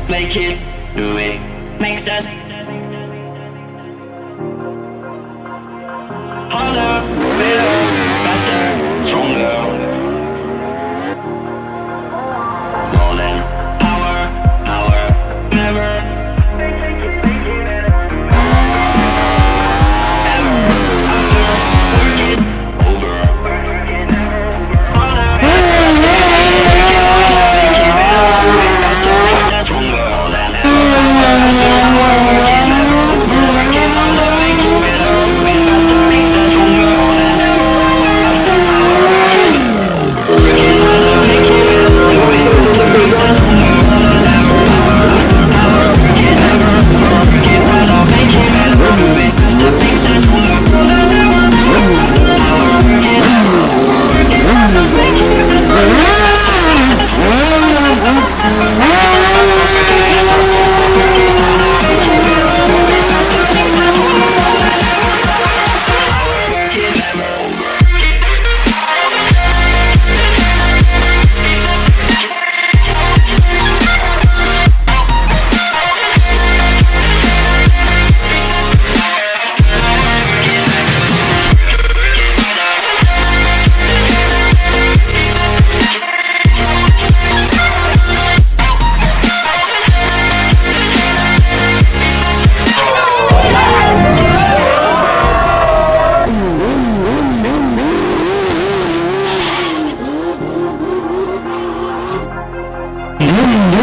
make it, do it, makes us harder, better, faster, stronger. More than power, power, never, ever, after, work it over. Harder, better, make it better, do it faster, makes us stronger. More than ever, work it never, work it harder, make it better, do it faster, makes us stronger. More than ever, after power, work it never, work it harder, make it better, do it faster, makes us stronger. More than ever, after power, work it never, work it harder, make it better, do it faster, makes us stronger. More than ever, after power, work it never, work it harder, make it better, do it